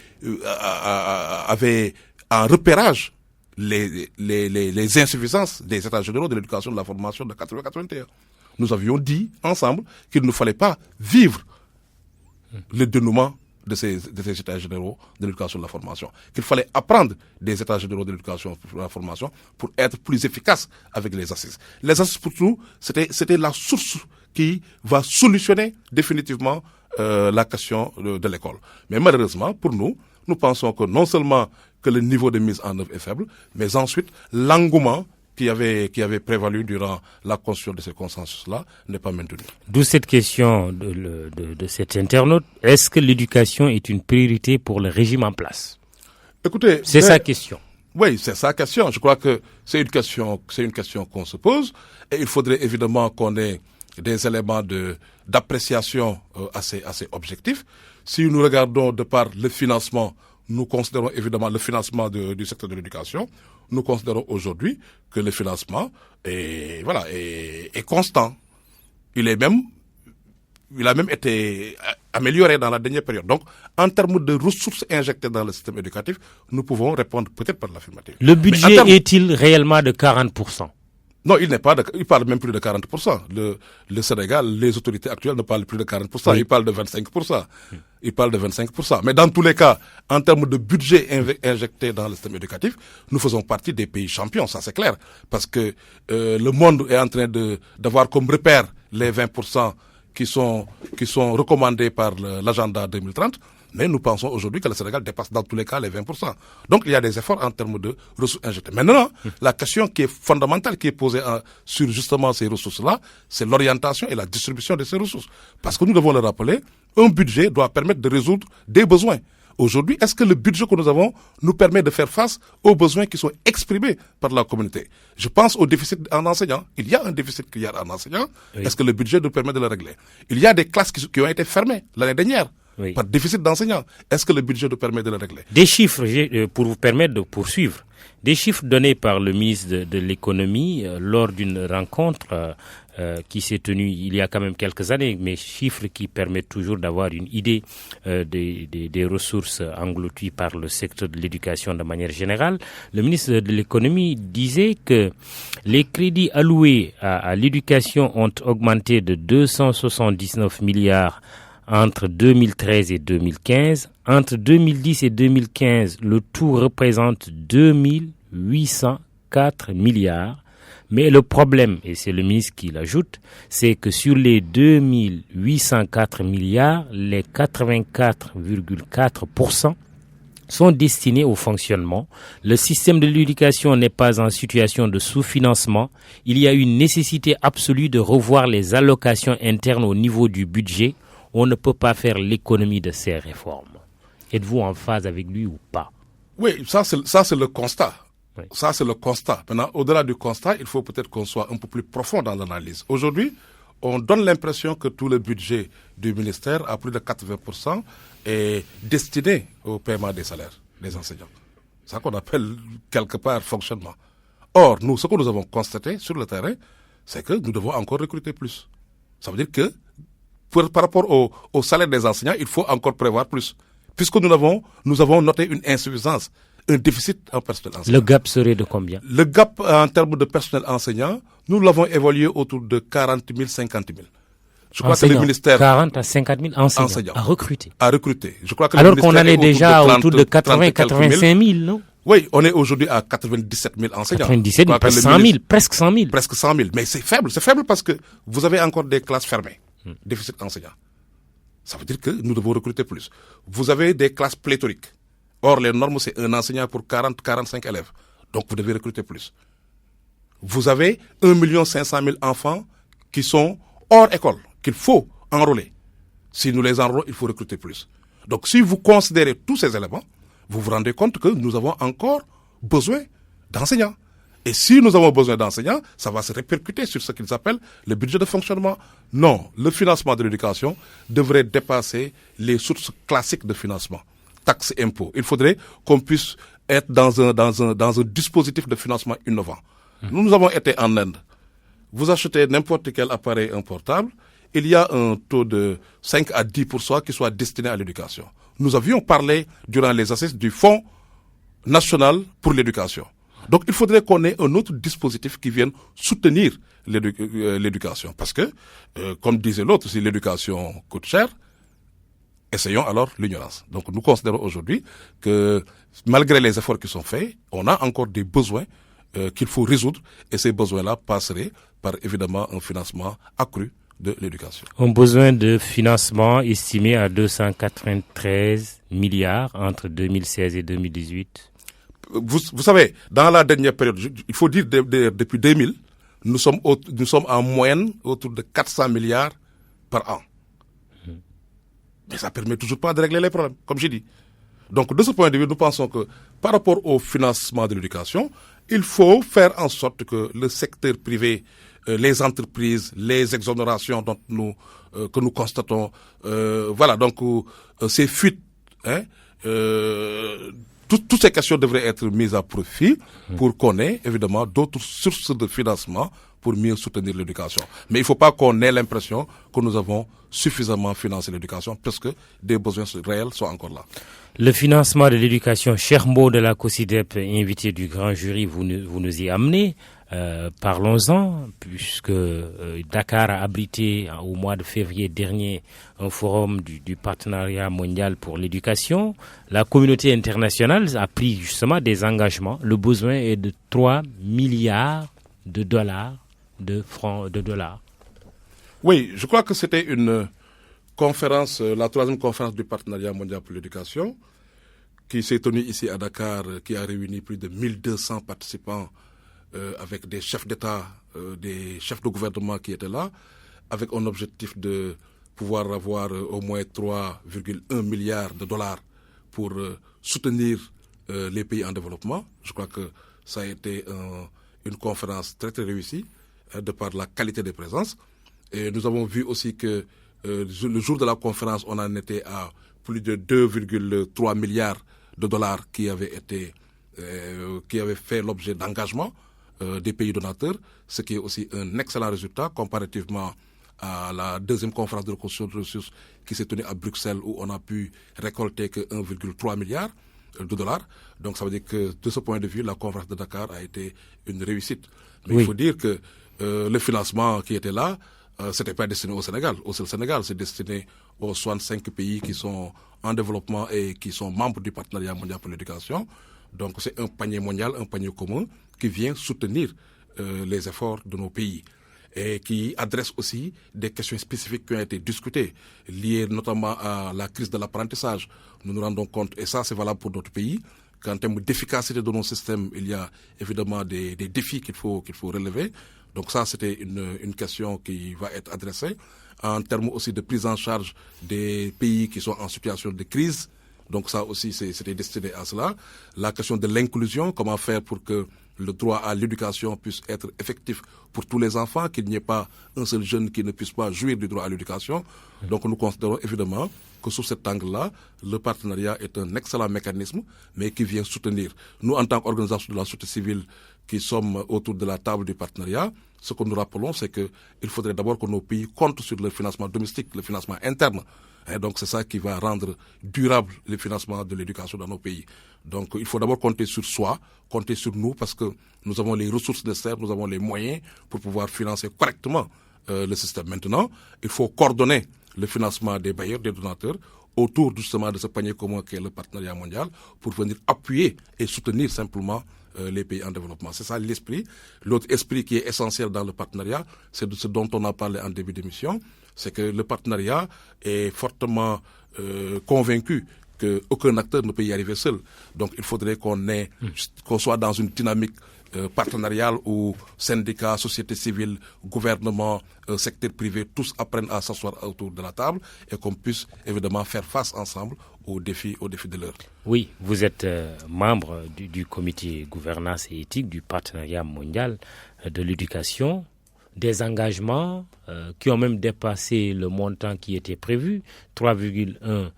en repérage les insuffisances des états généraux de l'éducation et de la formation de 1981. Nous avions dit ensemble qu'il ne fallait pas vivre le dénouement de ces états généraux de l'éducation et de la formation. Qu'il fallait apprendre des états généraux de l'éducation et de la formation pour être plus efficace avec les assises. Les assises, pour nous, c'était la source qui va solutionner définitivement la question de l'école. Mais malheureusement, pour nous pensons que non seulement que le niveau de mise en œuvre est faible, mais ensuite l'engouement qui avait prévalu durant la construction de ces consensus-là n'est pas maintenu. D'où cette question de cet internaute. Est-ce que l'éducation est une priorité pour le régime en place? Écoutez, c'est sa question. Oui, c'est sa question. Je crois que c'est une question qu'on se pose. Et il faudrait évidemment qu'on ait des éléments d'appréciation assez objectifs. Si nous regardons de par le financement, nous considérons évidemment le financement du secteur de l'éducation. Nous considérons aujourd'hui que le financement est constant. Il a même été amélioré dans la dernière période. Donc, en termes de ressources injectées dans le système éducatif, nous pouvons répondre peut-être par l'affirmative. Le budget est-il réellement de 40%? Non, il parle même plus de 40%. Le Sénégal, les autorités actuelles ne parlent plus de 40%. Oui. Ils parlent de 25%. Ils parlent de 25%. Mais dans tous les cas, en termes de budget injecté dans le système éducatif, nous faisons partie des pays champions, ça c'est clair. Parce que le monde est en train d'avoir comme repère les 20% qui sont recommandés par l'agenda 2030. Mais nous pensons aujourd'hui que le Sénégal dépasse dans tous les cas les 20%. Donc il y a des efforts en termes de ressources injectées. Maintenant, la question qui est fondamentale, qui est posée sur justement ces ressources-là, c'est l'orientation et la distribution de ces ressources. Parce que nous devons le rappeler, un budget doit permettre de résoudre des besoins. Aujourd'hui, est-ce que le budget que nous avons nous permet de faire face aux besoins qui sont exprimés par la communauté? Je pense au déficit en enseignants. Il y a un déficit criard en enseignants. Oui. Est-ce que le budget nous permet de le régler? Il y a des classes qui ont été fermées l'année dernière. Oui. Par déficit d'enseignants. Est-ce que le budget nous permet de le régler? Des chiffres pour vous permettre de poursuivre. Des chiffres donnés par le ministre de l'économie lors d'une rencontre qui s'est tenue il y a quand même quelques années, mais chiffres qui permettent toujours d'avoir une idée des ressources englouties par le secteur de l'éducation de manière générale. Le ministre de l'économie disait que les crédits alloués à l'éducation ont augmenté de 279 milliards entre 2013 et 2015. Entre 2010 et 2015, le tout représente 2804 milliards. Mais le problème, et c'est le ministre qui l'ajoute, c'est que sur les 2804 milliards, les 84,4% sont destinés au fonctionnement. Le système de l'éducation n'est pas en situation de sous-financement. Il y a une nécessité absolue de revoir les allocations internes au niveau du budget. On ne peut pas faire l'économie de ces réformes. Êtes-vous en phase avec lui ou pas? Oui, ça c'est le constat. Oui. Ça c'est le constat. Maintenant, au-delà du constat, il faut peut-être qu'on soit un peu plus profond dans l'analyse. Aujourd'hui, on donne l'impression que tout le budget du ministère, à plus de 80%, est destiné au paiement des salaires des enseignants. C'est ça qu'on appelle quelque part fonctionnement. Or, nous, ce que nous avons constaté sur le terrain, c'est que nous devons encore recruter plus. Ça veut dire que par rapport au salaire des enseignants, il faut encore prévoir plus. Puisque nous avons noté une insuffisance, un déficit en personnel enseignant. Le gap serait de combien? Le gap en termes de personnel enseignant, nous l'avons évalué autour de 40 000, 50 000. Je crois que le ministère... 40 à 50 000 enseignants à recruter. À recruter. Je crois que alors qu'on en est déjà autour de 80 85 000, non? Oui, on est aujourd'hui à 97 000 enseignants. 97 000, presque 100 000, presque 100 000. Presque 100 000. Mais c'est faible parce que vous avez encore des classes fermées. Déficit enseignant. Ça veut dire que nous devons recruter plus. Vous avez des classes pléthoriques. Or, les normes, c'est un enseignant pour 40-45 élèves. Donc, vous devez recruter plus. Vous avez 1 500 000 enfants qui sont hors école, qu'il faut enrôler. Si nous les enrôlons, il faut recruter plus. Donc, si vous considérez tous ces éléments, vous vous rendez compte que nous avons encore besoin d'enseignants. Et si nous avons besoin d'enseignants, ça va se répercuter sur ce qu'ils appellent le budget de fonctionnement. Non, le financement de l'éducation devrait dépasser les sources classiques de financement. Taxes et impôts. Il faudrait qu'on puisse être dans un dispositif de financement innovant. Nous avons été en Inde. Vous achetez n'importe quel appareil portable, il y a un taux de 5 à 10% qui soit destiné à l'éducation. Nous avions parlé durant les assises du Fonds national pour l'éducation. Donc, il faudrait qu'on ait un autre dispositif qui vienne soutenir l'éducation. Parce que, comme disait l'autre, si l'éducation coûte cher, essayons alors l'ignorance. Donc, nous considérons aujourd'hui que, malgré les efforts qui sont faits, on a encore des besoins qu'il faut résoudre. Et ces besoins-là passeraient par, évidemment, un financement accru de l'éducation. Un besoin de financement estimé à 293 milliards entre 2016 et 2018. Vous savez, dans la dernière période, il faut dire depuis 2000, nous sommes en moyenne autour de 400 milliards par an. Mais ça ne permet toujours pas de régler les problèmes, comme j'ai dit. Donc, de ce point de vue, nous pensons que par rapport au financement de l'éducation, il faut faire en sorte que le secteur privé, les entreprises, les exonérations que nous constatons, voilà, donc ces fuites, toutes ces questions devraient être mises à profit pour qu'on ait évidemment d'autres sources de financement pour mieux soutenir l'éducation. Mais il ne faut pas qu'on ait l'impression que nous avons suffisamment financé l'éducation parce que des besoins réels sont encore là. Le financement de l'éducation, cher mot de la COSYDEP, invité du grand jury, vous nous y amenez. Parlons-en, puisque Dakar a abrité au mois de février dernier un forum du partenariat mondial pour l'éducation. La communauté internationale a pris justement des engagements. Le besoin est de 3 milliards de dollars, de francs, de dollars. Oui, je crois que c'était une conférence, la 3e conférence du partenariat mondial pour l'éducation, qui s'est tenue ici à Dakar, qui a réuni plus de 1200 participants avec des chefs d'État, des chefs de gouvernement qui étaient là, avec un objectif de pouvoir avoir au moins 3,1 milliards de dollars pour soutenir les pays en développement. Je crois que ça a été une conférence très très réussie de par la qualité des présences. Et nous avons vu aussi que le jour de la conférence, on en était à plus de 2,3 milliards de dollars qui avaient fait l'objet d'engagement des pays donateurs, ce qui est aussi un excellent résultat comparativement à la 2e conférence de reconstruction de ressources qui s'est tenue à Bruxelles où on a pu récolter que 1,3 milliard de dollars. Donc ça veut dire que de ce point de vue, la conférence de Dakar a été une réussite. Mais il faut dire que le financement qui était là, c'était pas destiné au Sénégal. Au Sénégal, c'est destiné aux 65 pays qui sont en développement et qui sont membres du partenariat mondial pour l'éducation. Donc c'est un panier mondial, un panier commun qui vient soutenir les efforts de nos pays et qui adresse aussi des questions spécifiques qui ont été discutées, liées notamment à la crise de l'apprentissage. Nous nous rendons compte, et ça c'est valable pour d'autres pays, qu'en termes d'efficacité de nos systèmes, il y a évidemment des défis qu'il faut relever. Donc ça, c'était une question qui va être adressée. En termes aussi de prise en charge des pays qui sont en situation de crise, donc ça aussi, c'était destiné à cela. La question de l'inclusion, comment faire pour que le droit à l'éducation puisse être effectif pour tous les enfants, qu'il n'y ait pas un seul jeune qui ne puisse pas jouir du droit à l'éducation. Donc nous considérons évidemment que sous cet angle-là, le partenariat est un excellent mécanisme, mais qui vient soutenir. Nous, en tant qu'organisation de la société civile, qui sommes autour de la table du partenariat, ce que nous rappelons, c'est qu'il faudrait d'abord que nos pays comptent sur le financement domestique, le financement interne. Et donc c'est ça qui va rendre durable le financement de l'éducation dans nos pays. Donc il faut d'abord compter sur soi, compter sur nous, parce que nous avons les ressources nécessaires, nous avons les moyens pour pouvoir financer correctement le système. Maintenant, il faut coordonner le financement des bailleurs, des donateurs, autour justement de ce panier commun qu'est le partenariat mondial, pour venir appuyer et soutenir simplement les pays en développement. C'est ça l'esprit. L'autre esprit qui est essentiel dans le partenariat, c'est de ce dont on a parlé en début d'émission, c'est que le partenariat est fortement convaincu qu'aucun acteur ne peut y arriver seul. Donc il faudrait qu'on soit dans une dynamique partenariale où syndicats, société civile, gouvernement, secteur privé, tous apprennent à s'asseoir autour de la table et qu'on puisse évidemment faire face ensemble aux défis de l'heure. Oui, vous êtes membre du comité gouvernance et éthique du partenariat mondial de l'éducation. Des engagements qui ont même dépassé le montant qui était prévu, 3,1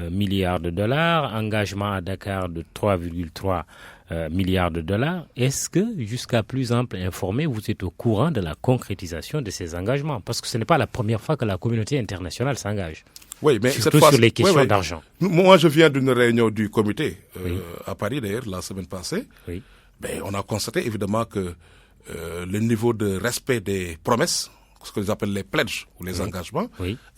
milliards de dollars, engagement à Dakar de 3,3 milliards de dollars. Est-ce que, jusqu'à plus ample informé, vous êtes au courant de la concrétisation de ces engagements? Parce que ce n'est pas la première fois que la communauté internationale s'engage. Oui, mais surtout sur les questions d'argent. Moi, je viens d'une réunion du comité à Paris, d'ailleurs, la semaine passée. Oui. Ben, on a constaté évidemment que le niveau de respect des promesses, ce que les appellent les pledges ou les engagements,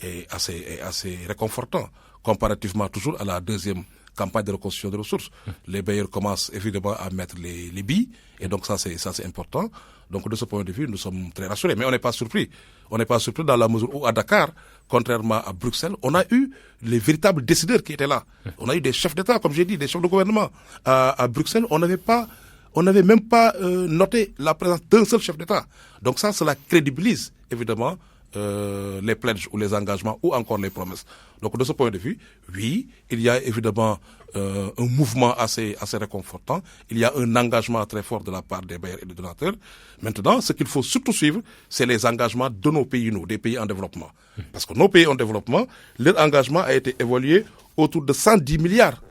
est assez réconfortant, comparativement toujours à la 2e campagne de reconstruction de ressources. Les bailleurs commencent évidemment à mettre les billes, et donc ça c'est important. Donc de ce point de vue, nous sommes très rassurés, mais on n'est pas surpris. On n'est pas surpris dans la mesure où à Dakar, contrairement à Bruxelles, on a eu les véritables décideurs qui étaient là. On a eu des chefs d'État, comme j'ai dit, des chefs de gouvernement. À Bruxelles, on n'avait même pas noté la présence d'un seul chef d'État. Donc ça, cela crédibilise évidemment les pledges ou les engagements ou encore les promesses. Donc de ce point de vue, oui, il y a évidemment un mouvement assez réconfortant. Il y a un engagement très fort de la part des bailleurs et des donateurs. Maintenant, ce qu'il faut surtout suivre, c'est les engagements de nos pays, des pays en développement. Parce que nos pays en développement, leur engagement a été évalué autour de 110 milliards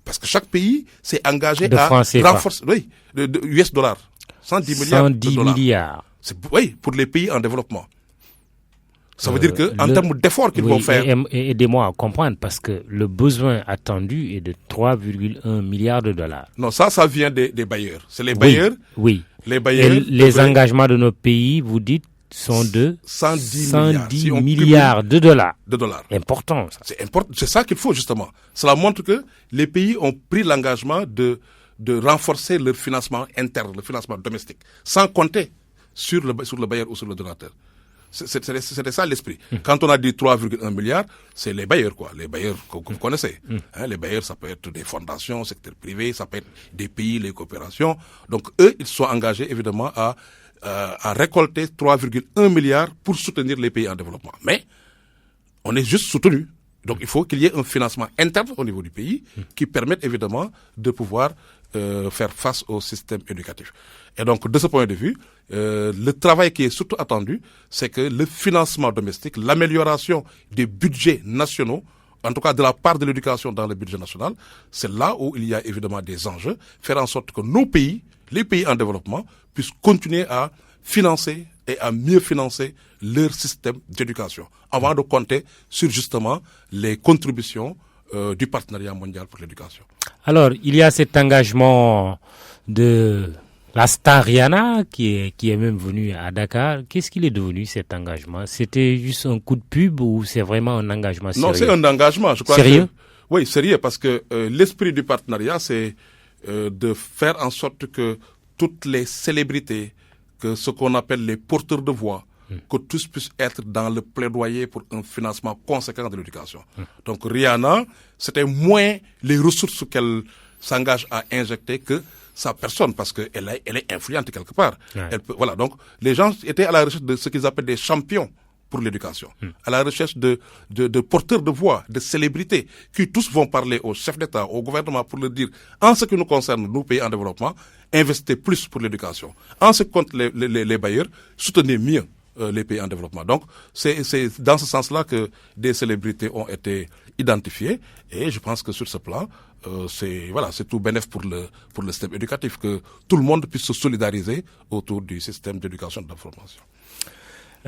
Parce que chaque pays s'est engagé de à renforcer, de US dollars. 110 milliards 110 de dollars. milliards. Oui, pour les pays en développement. Ça veut dire qu'en termes d'efforts qu'ils vont faire... Aidez-moi à comprendre, parce que le besoin attendu est de 3,1 milliards de dollars. Non, ça vient des bailleurs. C'est les bailleurs. Oui. Les bailleurs. Et les engagements de nos pays, vous dites, sont de 110 milliards de dollars. Important, ça. C'est important. C'est ça qu'il faut, justement. Cela montre que les pays ont pris l'engagement de renforcer leur financement interne, le financement domestique, sans compter sur le bailleur ou sur le donateur. C'était ça l'esprit. Quand on a dit 3,1 milliards, c'est les bailleurs, quoi. Les bailleurs que vous connaissez. Les bailleurs, ça peut être des fondations, secteur privé, ça peut être des pays, les coopérations. Donc, eux, ils sont engagés, évidemment, à récolter 3,1 milliards pour soutenir les pays en développement. Mais, on est juste soutenu. Donc, il faut qu'il y ait un financement interne au niveau du pays qui permette, évidemment, de pouvoir faire face au système éducatif. Et donc, de ce point de vue, le travail qui est surtout attendu, c'est que le financement domestique, l'amélioration des budgets nationaux, en tout cas de la part de l'éducation dans le budget national, c'est là où il y a évidemment des enjeux, faire en sorte que nos pays, les pays en développement, puissent continuer à financer et à mieux financer leur système d'éducation, avant de compter sur justement les contributions du partenariat mondial pour l'éducation. Alors, il y a cet engagement de la star Rihanna qui est même venue à Dakar. Qu'est-ce qu'il est devenu, cet engagement? C'était juste un coup de pub ou c'est vraiment un engagement sérieux? Non, c'est un engagement, je crois. Sérieux? Oui, sérieux, parce que l'esprit du partenariat, c'est de faire en sorte que toutes les célébrités, que ce qu'on appelle les porteurs de voix, que tous puissent être dans le plaidoyer pour un financement conséquent de l'éducation. Donc Rihanna, c'était moins les ressources qu'elle s'engage à injecter que sa personne, parce qu'elle est influente quelque part. Voilà, donc les gens étaient à la recherche de ce qu'ils appellent des champions pour l'éducation, à la recherche de porteurs de voix, de célébrités, qui tous vont parler aux chefs d'État, au gouvernement pour leur dire, en ce qui nous concerne, nous pays en développement, investissez plus pour l'éducation. En ce qui compte les bailleurs, soutenez mieux les pays en développement. Donc, c'est dans ce sens-là que des célébrités ont été identifiées, et je pense que sur ce plan, c'est tout bénéf pour le système éducatif, que tout le monde puisse se solidariser autour du système d'éducation et de la formation.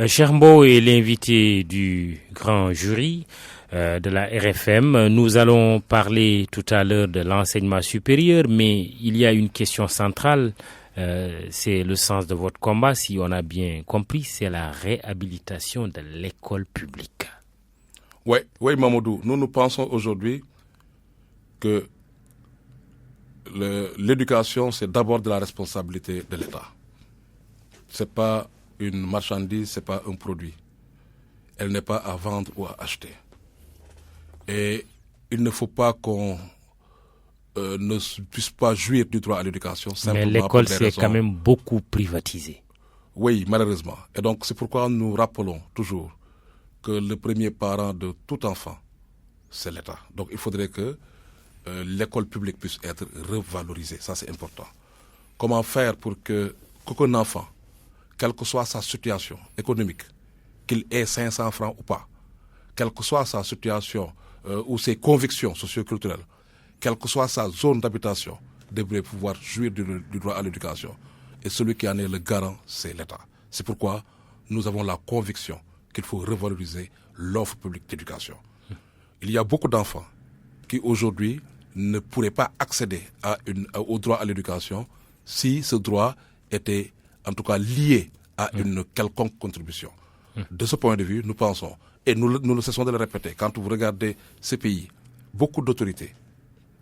Chermbo est l'invité du grand jury de la RFM. Nous allons parler tout à l'heure de l'enseignement supérieur, mais il y a une question centrale, c'est le sens de votre combat, si on a bien compris, c'est la réhabilitation de l'école publique. Oui, Mamadou, nous pensons aujourd'hui que l'éducation, c'est d'abord de la responsabilité de l'État. C'est pas une marchandise, c'est pas un produit. Elle n'est pas à vendre ou à acheter. Et il ne faut pas qu'on ne puisse pas jouir du droit à l'éducation. Mais l'école, c'est quand même beaucoup privatisé. Oui, malheureusement. Et donc, c'est pourquoi nous rappelons toujours que le premier parent de tout enfant, c'est l'État. Donc, il faudrait que l'école publique puisse être revalorisée. Ça, c'est important. Comment faire pour qu'aucun enfant, quelle que soit sa situation économique, qu'il ait 500 francs ou pas, quelle que soit sa situation ou ses convictions socio-culturelles, quelle que soit sa zone d'habitation, devrait pouvoir jouir du droit à l'éducation. Et celui qui en est le garant, c'est l'État. C'est pourquoi nous avons la conviction qu'il faut revaloriser l'offre publique d'éducation. Il y a beaucoup d'enfants qui aujourd'hui ne pourraient pas accéder au droit à l'éducation si ce droit était en tout cas lié à une quelconque contribution. De ce point de vue, nous pensons, et nous ne cessons de le répéter, quand vous regardez ces pays, beaucoup d'autorités,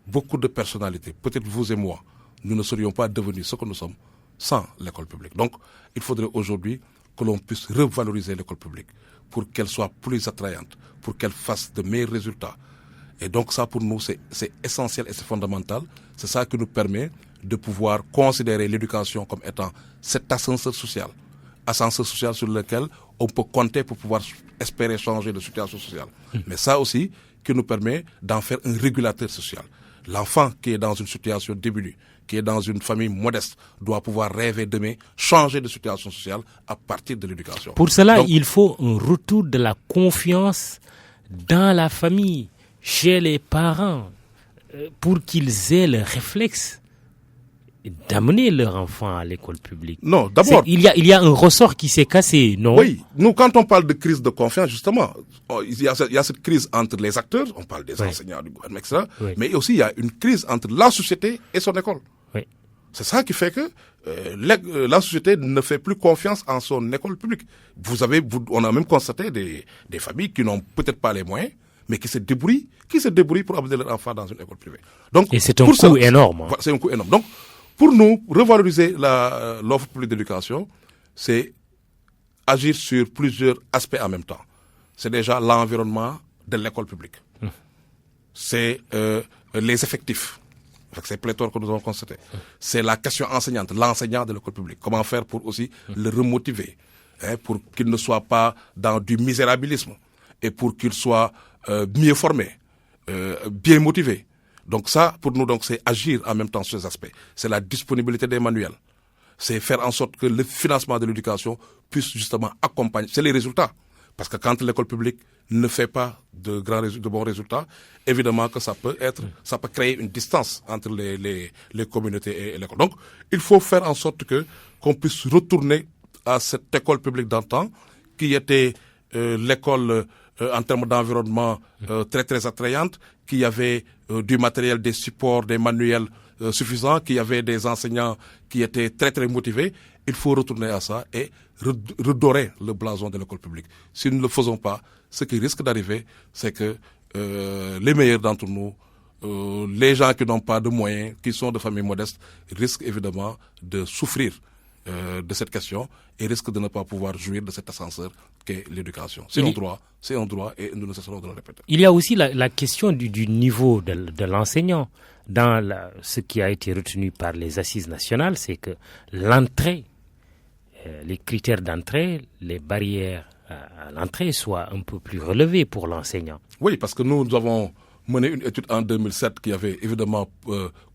beaucoup de personnalités, peut-être vous et moi, nous ne serions pas devenus ce que nous sommes sans l'école publique. Donc, il faudrait aujourd'hui que l'on puisse revaloriser l'école publique pour qu'elle soit plus attrayante, pour qu'elle fasse de meilleurs résultats. Et donc ça, pour nous, c'est essentiel et c'est fondamental. C'est ça qui nous permet de pouvoir considérer l'éducation comme étant cet ascenseur social sur lequel on peut compter pour pouvoir espérer changer de situation sociale. Mais ça aussi, qui nous permet d'en faire un régulateur social. L'enfant qui est dans une situation démunie, qui est dans une famille modeste, doit pouvoir rêver demain, changer de situation sociale à partir de l'éducation. Pour cela, donc, il faut un retour de la confiance dans la famille, chez les parents. pour qu'ils aient le réflexe d'amener leur enfant à l'école publique? Non, d'abord... Il y a un ressort qui s'est cassé, non? Oui, nous, quand on parle de crise de confiance, justement, il y a cette crise entre les acteurs, on parle des enseignants, du gouvernement, etc., mais aussi il y a une crise entre la société et son école. Oui. C'est ça qui fait que la société ne fait plus confiance en son école publique. On a même constaté des familles qui n'ont peut-être pas les moyens, mais qui se débrouillent pour amener leur enfant dans une école privée. Donc, et c'est un coût énorme. C'est un coût énorme. Donc, pour nous, revaloriser l'offre publique d'éducation, c'est agir sur plusieurs aspects en même temps. C'est déjà l'environnement de l'école publique. C'est les effectifs. C'est pléthore que nous avons constaté. C'est la question enseignante, l'enseignant de l'école publique. Comment faire pour aussi le remotiver, pour qu'il ne soit pas dans du misérabilisme et pour qu'il soit mieux formé, bien motivé. Donc ça, pour nous, c'est agir en même temps sur ces aspects. C'est la disponibilité des manuels. C'est faire en sorte que le financement de l'éducation puisse justement accompagner. C'est les résultats. Parce que quand l'école publique ne fait pas de bons résultats, évidemment que ça peut créer une distance entre les communautés et l'école. Donc, il faut faire en sorte qu'on puisse retourner à cette école publique d'antan, qui était l'école en termes d'environnement très très attrayante, qui avait du matériel, des supports, des manuels suffisants, qui avait des enseignants qui étaient très très motivés. Il faut retourner à ça et redorer le blason de l'école publique. Si nous ne le faisons pas, ce qui risque d'arriver, c'est que les meilleurs d'entre nous, les gens qui n'ont pas de moyens, qui sont de familles modestes, risquent évidemment de souffrir de cette question et risquent de ne pas pouvoir jouir de cet ascenseur qu'est l'éducation. C'est un droit et nous ne cesserons de le répéter. Il y a aussi la question du niveau de l'enseignant. Dans ce qui a été retenu par les assises nationales, c'est que l'entrée, les critères d'entrée, les barrières à l'entrée soient un peu plus relevés pour l'enseignant. Oui, parce que nous avons mené une étude en 2007 qui avait évidemment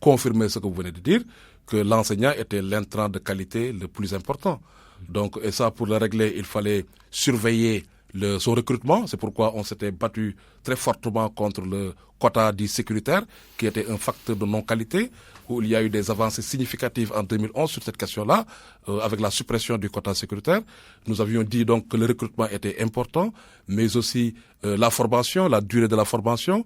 confirmé ce que vous venez de dire, que l'enseignant était l'intrant de qualité le plus important. Donc, et ça, pour le régler, il fallait surveiller son recrutement. C'est pourquoi on s'était battu très fortement contre le quota dit sécuritaire, qui était un facteur de non-qualité, où il y a eu des avancées significatives en 2011 sur cette question-là, avec la suppression du quota sécuritaire. Nous avions dit donc que le recrutement était important, mais aussi la formation, la durée de la formation,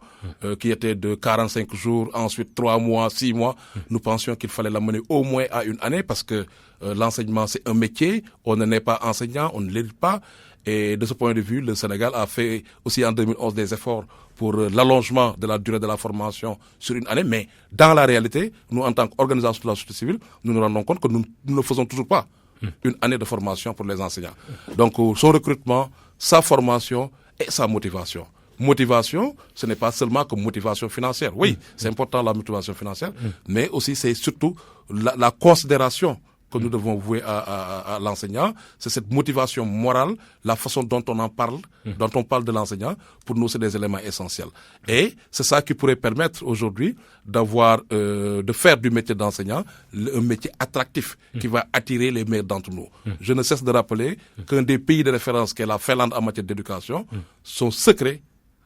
qui était de 45 jours, ensuite 3 mois, 6 mois. Nous pensions qu'il fallait la mener au moins à 1 année, parce que l'enseignement, c'est un métier. On ne naît pas enseignant, on ne l'est pas. Et de ce point de vue, le Sénégal a fait aussi en 2011 des efforts pour l'allongement de la durée de la formation sur 1 année. Mais dans la réalité, nous, en tant qu'organisation de la société civile, nous nous rendons compte que nous ne faisons toujours pas 1 année de formation pour les enseignants. Donc, son recrutement, sa formation et sa motivation. Motivation, ce n'est pas seulement comme motivation financière. Oui, c'est important la motivation financière, mais aussi c'est surtout la considération que nous devons vouer à l'enseignant. C'est cette motivation morale, la façon dont on en parle, dont on parle de l'enseignant. Pour nous, c'est des éléments essentiels. Et c'est ça qui pourrait permettre aujourd'hui de faire du métier d'enseignant un métier attractif qui va attirer les meilleurs d'entre nous. Je ne cesse de rappeler qu'un des pays de référence qu'est la Finlande en matière d'éducation, son secret,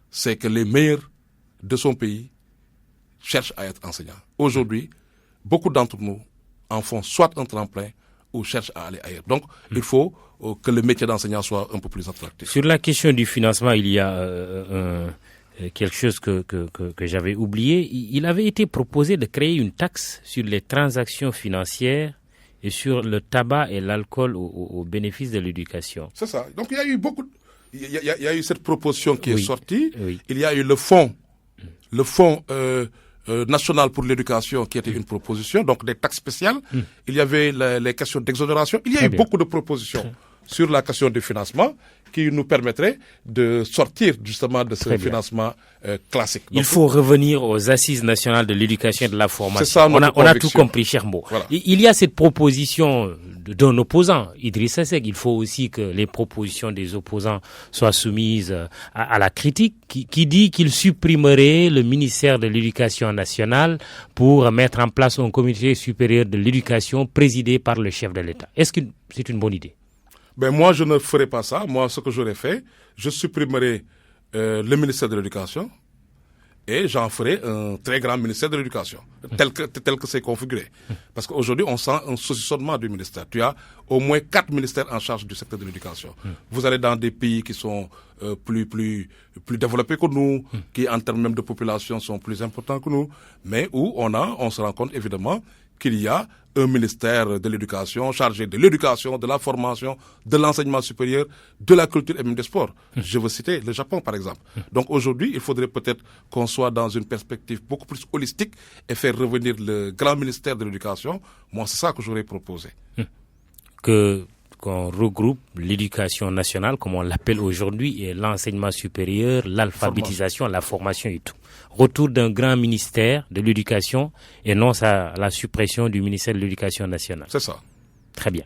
c'est que les meilleurs de son pays cherchent à être enseignants. Aujourd'hui, beaucoup d'entre nous en font soit un tremplin ou cherchent à aller ailleurs. Donc, il faut que le métier d'enseignant soit un peu plus attractif. Sur la question du financement, il y a quelque chose que j'avais oublié. Il avait été proposé de créer une taxe sur les transactions financières et sur le tabac et l'alcool au bénéfice de l'éducation. C'est ça. Donc, il y a eu il y a eu cette proposition qui est sortie. Oui. Il y a eu le fonds national pour l'éducation qui était une proposition, donc des taxes spéciales. Il y avait les questions d'exonération. Il y a eu beaucoup de propositions sur la question du financement qui nous permettrait de sortir justement de ce financement classique. Donc, il faut revenir aux assises nationales de l'éducation et de la formation. C'est ça, on a tout compris, cher Mbo. Voilà. Il y a cette proposition d'un opposant, Idrissa Seck. Il faut aussi que les propositions des opposants soient soumises à la critique, qui dit qu'il supprimerait le ministère de l'Éducation nationale pour mettre en place un comité supérieur de l'éducation présidé par le chef de l'État. Est-ce que c'est une bonne idée? Ben moi, je ne ferai pas ça. Moi, ce que j'aurais fait, je supprimerai le ministère de l'Éducation et j'en ferai un très grand ministère de l'Éducation, tel que c'est configuré. Parce qu'aujourd'hui, on sent un saucissonnement du ministère. Tu as au moins 4 ministères en charge du secteur de l'éducation. Vous allez dans des pays qui sont plus développés que nous, qui en termes même de population sont plus importants que nous, mais où on se rend compte évidemment qu'il y a un ministère de l'éducation chargé de l'éducation, de la formation, de l'enseignement supérieur, de la culture et même des sports. Je veux citer le Japon, par exemple. Donc aujourd'hui, il faudrait peut-être qu'on soit dans une perspective beaucoup plus holistique et faire revenir le grand ministère de l'éducation. Moi, c'est ça que j'aurais proposé. Qu'on regroupe l'éducation nationale, comme on l'appelle aujourd'hui, et l'enseignement supérieur, l'alphabétisation, la formation et tout. Retour d'un grand ministère de l'éducation et non la suppression du ministère de l'éducation nationale. C'est ça. Très bien.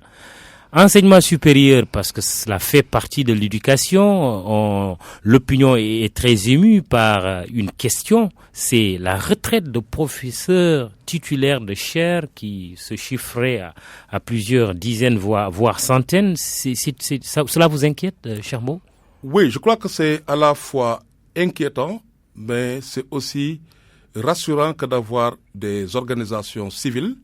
Enseignement supérieur, parce que cela fait partie de l'éducation, l'opinion est très émue par une question, c'est la retraite de professeurs titulaires de chaires qui se chiffraient à plusieurs dizaines, voire centaines. Cela vous inquiète, cher Mo? Oui, je crois que c'est à la fois inquiétant, mais c'est aussi rassurant que d'avoir des organisations civiles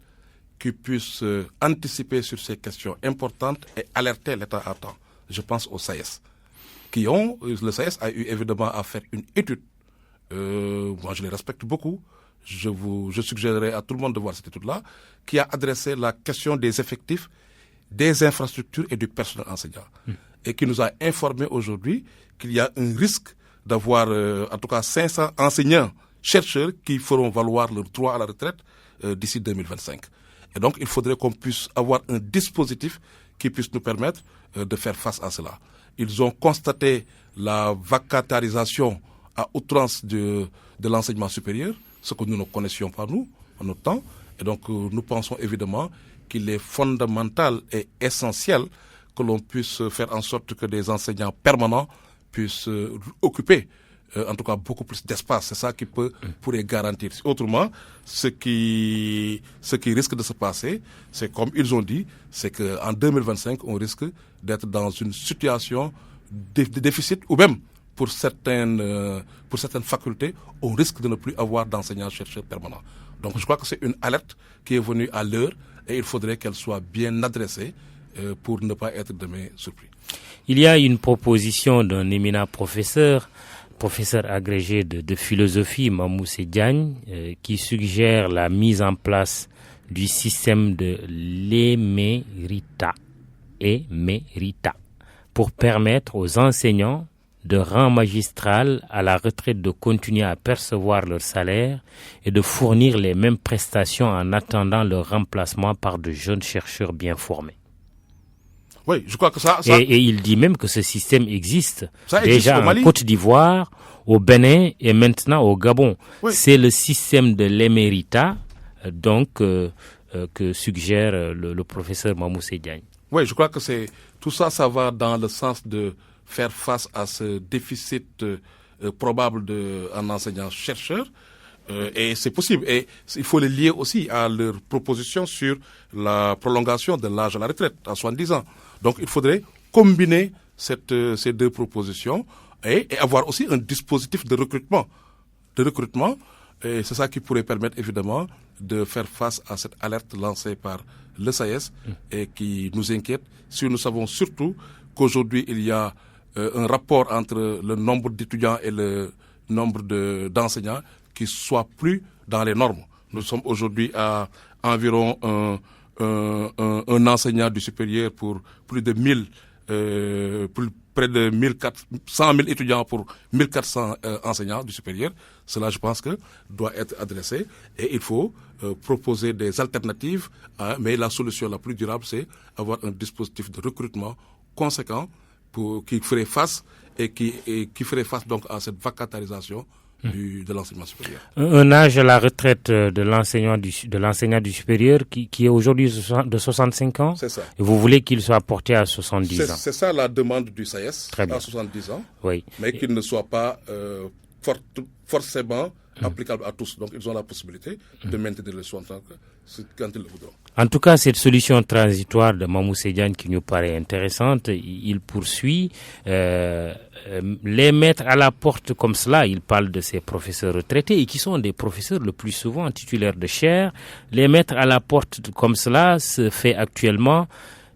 qui puissent anticiper sur ces questions importantes et alerter l'État à temps. Je pense au SAES. Le SAES a eu évidemment à faire une étude. Moi, je les respecte beaucoup. Je suggérerais à tout le monde de voir cette étude-là, qui a adressé la question des effectifs, des infrastructures et du personnel enseignant. Et qui nous a informé aujourd'hui qu'il y a un risque d'avoir, en tout cas, 500 enseignants, chercheurs qui feront valoir leur droit à la retraite d'ici 2025. Et donc, il faudrait qu'on puisse avoir un dispositif qui puisse nous permettre de faire face à cela. Ils ont constaté la vacatarisation à outrance de l'enseignement supérieur, ce que nous ne connaissions pas, nous, en notre temps. Et donc, nous pensons évidemment qu'il est fondamental et essentiel que l'on puisse faire en sorte que des enseignants permanents puissent occuper en tout cas beaucoup plus d'espace. C'est ça qui pourrait garantir. Autrement, ce qui risque de se passer, c'est comme ils ont dit, c'est qu'en 2025, on risque d'être dans une situation de déficit, ou même pour certaines facultés, on risque de ne plus avoir d'enseignants-chercheurs permanents. Donc je crois que c'est une alerte qui est venue à l'heure et il faudrait qu'elle soit bien adressée pour ne pas être demain surpris. Il y a une proposition d'un éminent professeur agrégé de philosophie, Mamoussé Diagne, qui suggère la mise en place du système de l'émérita pour permettre aux enseignants de rang magistral à la retraite de continuer à percevoir leur salaire et de fournir les mêmes prestations en attendant leur remplacement par de jeunes chercheurs bien formés. Oui, je crois que ça... Et il dit même que ce système existe déjà en Côte d'Ivoire, au Bénin et maintenant au Gabon. Oui. C'est le système de l'émérita, donc, que suggère le professeur Mamoussé Diagne. Oui, je crois que tout ça va dans le sens de faire face à ce déficit probable en enseignants-chercheurs. Et c'est possible. Et il faut les lier aussi à leur proposition sur la prolongation de l'âge à la retraite à 70 ans. Donc il faudrait combiner ces deux propositions et avoir aussi un dispositif de recrutement. Et c'est ça qui pourrait permettre évidemment de faire face à cette alerte lancée par le SAES et qui nous inquiète. Si nous savons surtout qu'aujourd'hui il y a un rapport entre le nombre d'étudiants et le nombre d'enseignants qui soit plus dans les normes. Nous sommes aujourd'hui à environ un enseignant du supérieur pour plus de 100 000 étudiants pour 1400 enseignants du supérieur. Cela, je pense que doit être adressé et il faut proposer des alternatives. Mais la solution la plus durable, c'est avoir un dispositif de recrutement conséquent qui ferait face qui ferait face donc à cette vacatarisation de l'enseignement supérieur. Un âge à la retraite de l'enseignant du supérieur qui est aujourd'hui de 65 ans. C'est ça. Et vous voulez qu'il soit porté à 70 ans. C'est ça la demande du SAES, à 70 ans. Oui. Mais qu'il ne soit pas forcément applicable à tous. Donc, ils ont la possibilité de maintenir les soins quand ils le voudront. En tout cas, cette solution transitoire de Mamou Sediane qui nous paraît intéressante, il poursuit les mettre à la porte comme cela. Il parle de ces professeurs retraités et qui sont des professeurs le plus souvent titulaires de chaires. Les mettre à la porte comme cela se fait actuellement.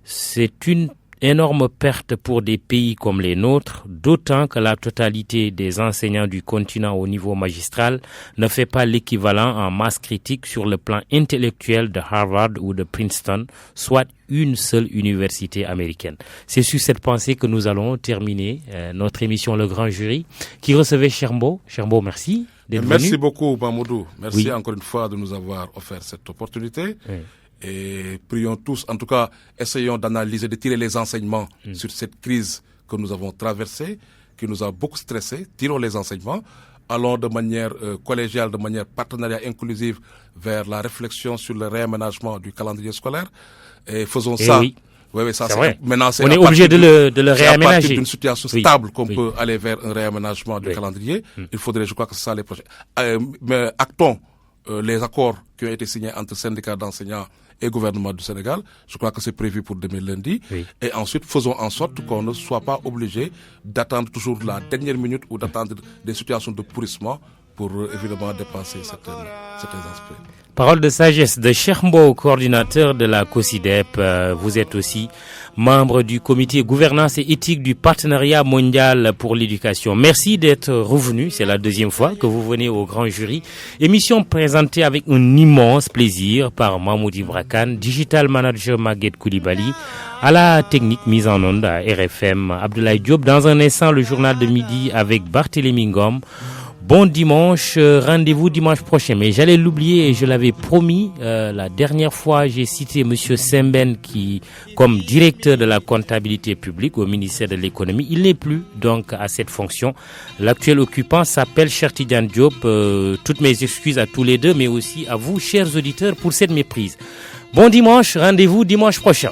C'est une énorme perte pour des pays comme les nôtres, d'autant que la totalité des enseignants du continent au niveau magistral ne fait pas l'équivalent en masse critique sur le plan intellectuel de Harvard ou de Princeton, soit une seule université américaine. C'est sur cette pensée que nous allons terminer notre émission Le Grand Jury, qui recevait Chermbo. Chermbo, merci d'être venu. Merci beaucoup, Mamoudou. Merci encore une fois de nous avoir offert cette opportunité. Oui. Et prions tous, en tout cas, essayons d'analyser, de tirer les enseignements sur cette crise que nous avons traversée, qui nous a beaucoup stressés. Tirons les enseignements, allons de manière collégiale, de manière partenariat inclusive vers la réflexion sur le réaménagement du calendrier scolaire. Et faisons ça. Oui. Oui, ça c'est vrai. Maintenant, on est obligé de le réaménager. C'est à partir d'une situation stable qu'on peut aller vers un réaménagement du calendrier. Il faudrait, je crois que c'est ça les prochains. Mais actons les accords qui ont été signés entre syndicats d'enseignants et gouvernement du Sénégal. Je crois que c'est prévu pour demain lundi. Oui. Et ensuite, faisons en sorte qu'on ne soit pas obligé d'attendre toujours la dernière minute ou d'attendre des situations de pourrissement pour évidemment dépasser certains aspects. Parole de sagesse de Chermbo, coordinateur de la COSIDEP. Vous êtes aussi membre du comité gouvernance et éthique du partenariat mondial pour l'éducation. Merci d'être revenu. C'est la deuxième fois que vous venez au grand jury. Émission présentée avec un immense plaisir par Mahmoud Ibrakan, digital manager Maguette Koulibaly, à la technique mise en onde à RFM Abdoulaye Diop. Dans un instant, le journal de midi avec Barthélémy Ngom. Bon dimanche, rendez-vous dimanche prochain. Mais j'allais l'oublier et je l'avais promis. La dernière fois, j'ai cité Monsieur Semben qui, comme directeur de la comptabilité publique au ministère de l'économie, il n'est plus donc à cette fonction. L'actuel occupant s'appelle Chertidiane Diop. Toutes mes excuses à tous les deux, mais aussi à vous, chers auditeurs, pour cette méprise. Bon dimanche, rendez-vous dimanche prochain.